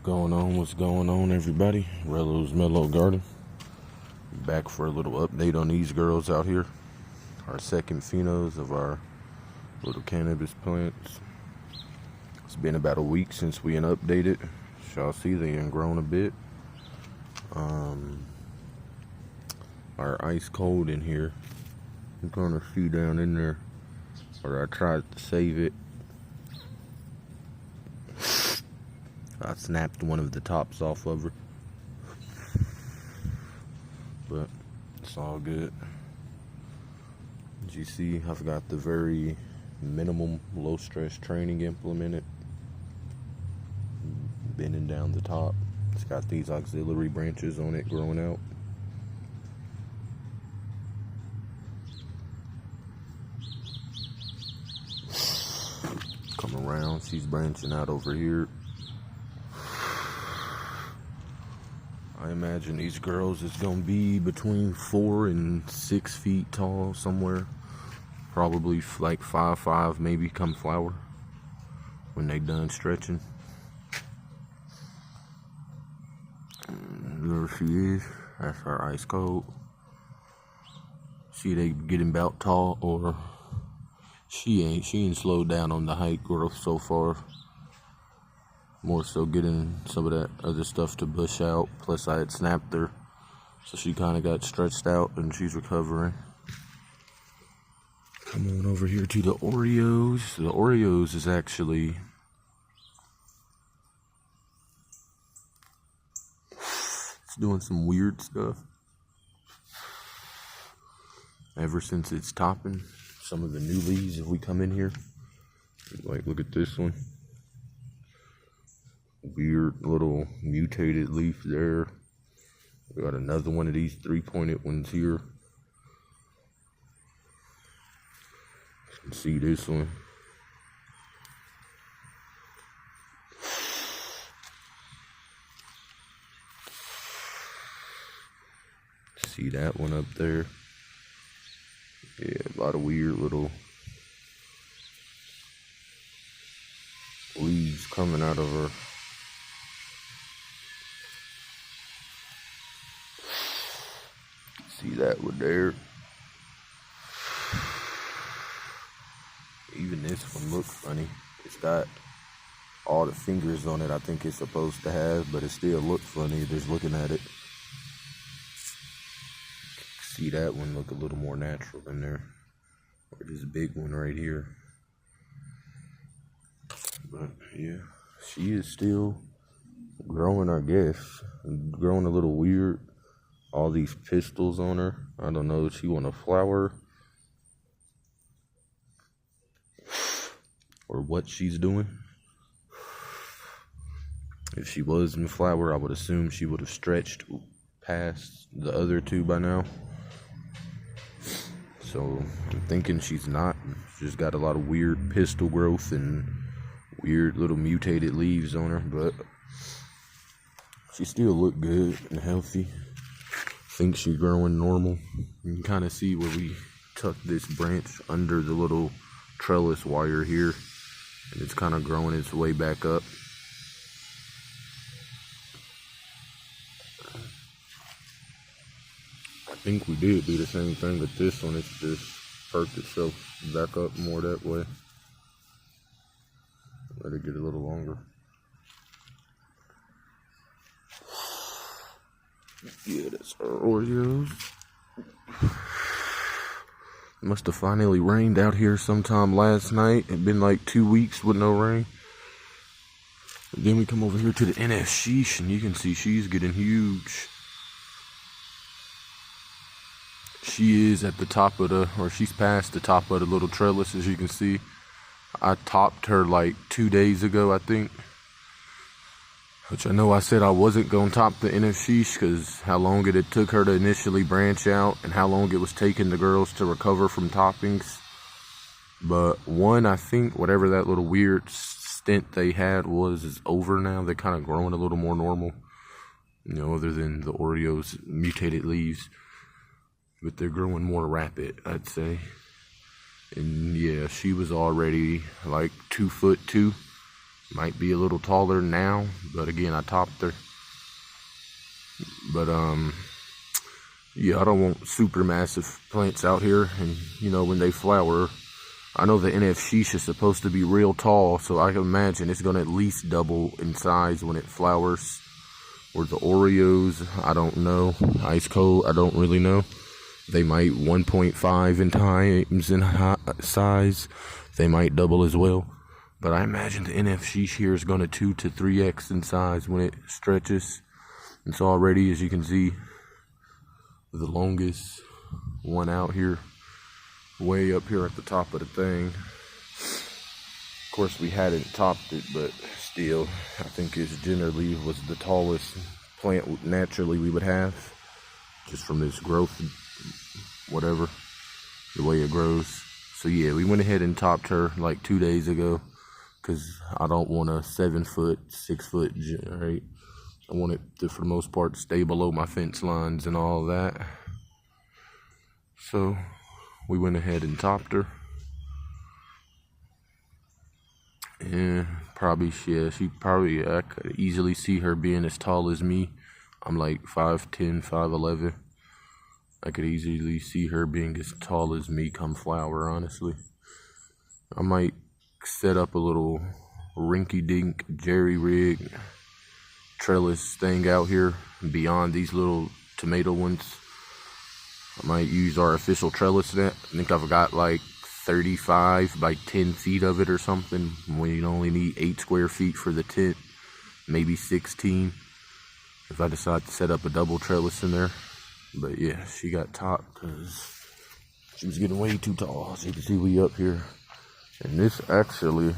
What's going on, everybody? Rello's Mellow Garden. Back for a little update on these girls out here. Our second phenos of our little cannabis plants. It's been about a week since we updated. Y'all see they done grown a bit. Our ice cold in here. I'm gonna see down in there where I tried to save it. I snapped one of the tops off of her, but it's all good. As you see, I've got the very minimum low stress training implemented, bending down the top. It's got these auxiliary branches on it growing out. Come around, she's branching out over here. I imagine these girls is gonna be between 4 and 6 feet tall somewhere. Probably like 5'5", maybe come flower when they done stretching. And there she is. That's our ice cold. See, they getting about tall, or she ain't slowed down on the height growth so far. More so getting some of that other stuff to bush out. Plus I had snapped her, so she kind of got stretched out and she's recovering. Come on over here to the Oreos. The Oreos is actually it's doing some weird stuff. Ever since it's topping some of the new leaves, if we come in here, like look at this one. Weird little mutated leaf there. We got another one of these 3-pointed ones here. You can see this one. See that one up there? Yeah, a lot of weird little leaves coming out of her. See that one there? Even this one looks funny. It's got all the fingers on it I think it's supposed to have, but it still looks funny just looking at it. See that one look a little more natural in there. Or this big one right here. But yeah, she is still growing, I guess. Growing a little weird. All these pistils on her. I don't know if she want to flower or what she's doing. If she was in flower, I would assume she would have stretched past the other two by now. So I'm thinking she's not. She's got a lot of weird pistil growth and weird little mutated leaves on her, but she still look good and healthy. Think she's growing normal. You can kind of see where we tuck this branch under the little trellis wire here, and it's kind of growing its way back up. I think we did do the same thing with this one. It's just perked itself back up more that way. Let it get a little longer. Yeah, that's our Oreos. Must have finally rained out here sometime last night. It's been like 2 weeks with no rain. And then we come over here to the NF Sheesh, and you can see she's getting huge. She is at the top of she's past the top of the little trellis, as you can see. I topped her like 2 days ago, I think. Which I know I said I wasn't going to top the NF Sheesh because how long it took her to initially branch out and how long it was taking the girls to recover from toppings. But one, I think whatever that little weird stint they had is over now. They're kind of growing a little more normal, you know, other than the Oreos mutated leaves. But they're growing more rapid, I'd say. And yeah, she was already like 2'2". Might be a little taller now, but again, I topped her. But yeah, I don't want super massive plants out here. And you know, when they flower, I know the NF Sheesh is supposed to be real tall, so I can imagine it's gonna at least double in size when it flowers. Or the Oreos, I don't know. Ice Cold, I don't really know. They might 1.5 in times in size. They might double as well. But I imagine the NF Sheesh here is gonna 2 to 3x in size when it stretches. It's already, as you can see, the longest one out here, way up here at the top of the thing. Of course, we hadn't topped it, but still, I think it generally was the tallest plant naturally we would have, just from this growth, whatever, the way it grows. So yeah, we went ahead and topped her like 2 days ago, because I don't want a 7 foot, 6 foot, right? I want it to, for the most part, stay below my fence lines and all that. So we went ahead and topped her. And probably, yeah, I could easily see her being as tall as me. I'm like 5'10", 5'11". I could easily see her being as tall as me come flower, honestly. I might set up a little rinky-dink jerry-rig trellis thing out here beyond these little tomato ones. I might use artificial trellis net. I think I've got like 35 by 10 feet of it or something, when you only need 8 square feet for the tent, maybe 16 if I decide to set up a double trellis in there. But yeah, she got topped because she was getting way too tall. As you can see, we up here, and this actually,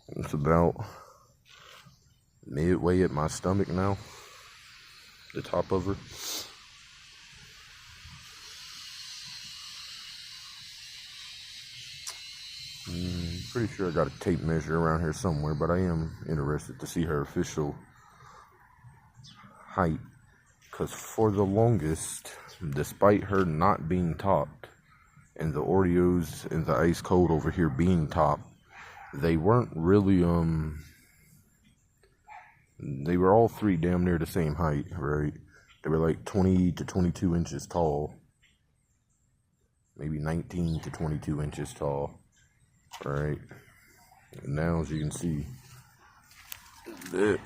it's about midway at my stomach now, the top of her. Pretty sure I got a tape measure around here somewhere, but I am interested to see her official height, because for the longest, despite her not being topped and the Oreos and the Ice Cold over here being topped, they weren't really they were all three damn near the same height, right? They were like 20 to 22 inches tall, maybe 19 to 22 inches tall. All right, and now as you can see, the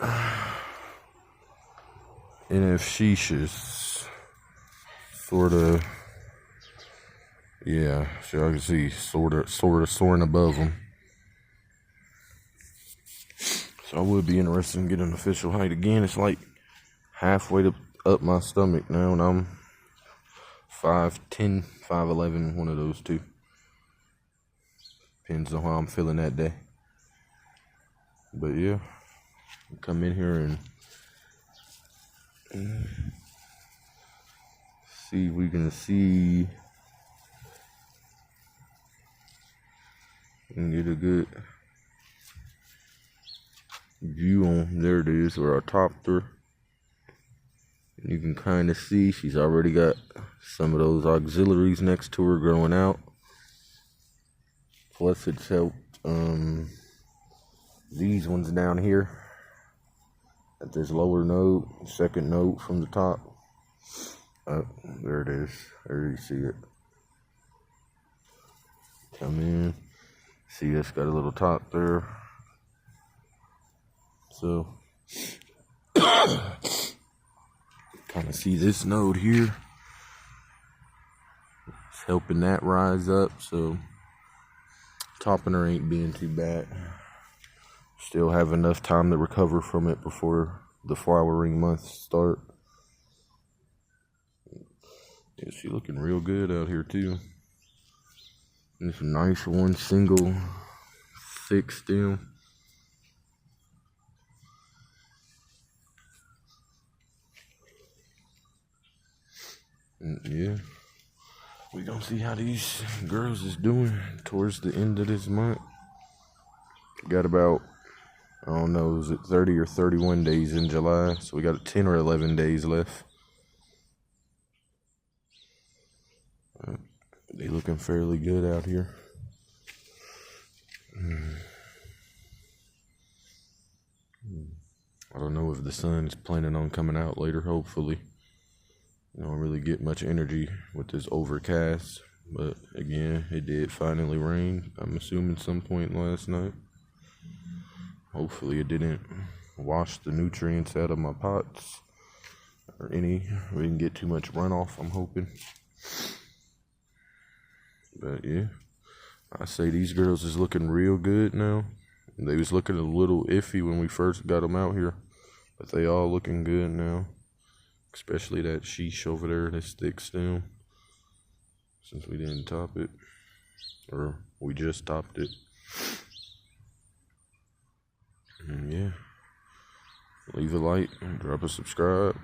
NF Sheesh is sort of, yeah, so I can see sort of soaring above them. So I would be interested in getting an official height. Again, it's like halfway up my stomach now, and I'm 5'10", 5'11", one of those two. Depends on how I'm feeling that day. But yeah, come in here and see if we can see and get a good view on. There it is, where I topped her. And you can kind of see she's already got some of those auxiliaries next to her growing out. Plus it's helped these ones down here at this lower node, second node from the top. There it is. There you see it. Come in. See, it's got a little top there. So kind of see this node here. It's helping that rise up, so topping her ain't being too bad. Still have enough time to recover from it before the flowering months start. Yeah, she's looking real good out here too. And it's a nice one, single, thick stem. And yeah, we gonna see how these girls is doing towards the end of this month. Got about, I don't know, is it 30 or 31 days in July? So we got 10 or 11 days left. They looking fairly good out here. I don't know if the sun is planning on coming out later, hopefully. I don't really get much energy with this overcast, but again, it did finally rain. I'm assuming some point last night. Hopefully it didn't wash the nutrients out of my pots or we didn't get too much runoff, I'm hoping. But yeah, I say these girls is looking real good now. They was looking a little iffy when we first got them out here, but they all looking good now. Especially that sheesh over there, this thick stem, since we didn't top it, or we just topped it. And yeah, leave a like, drop a subscribe.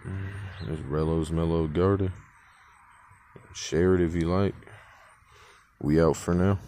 There's Rello's Mellow Garden. Share it if you like. We out for now.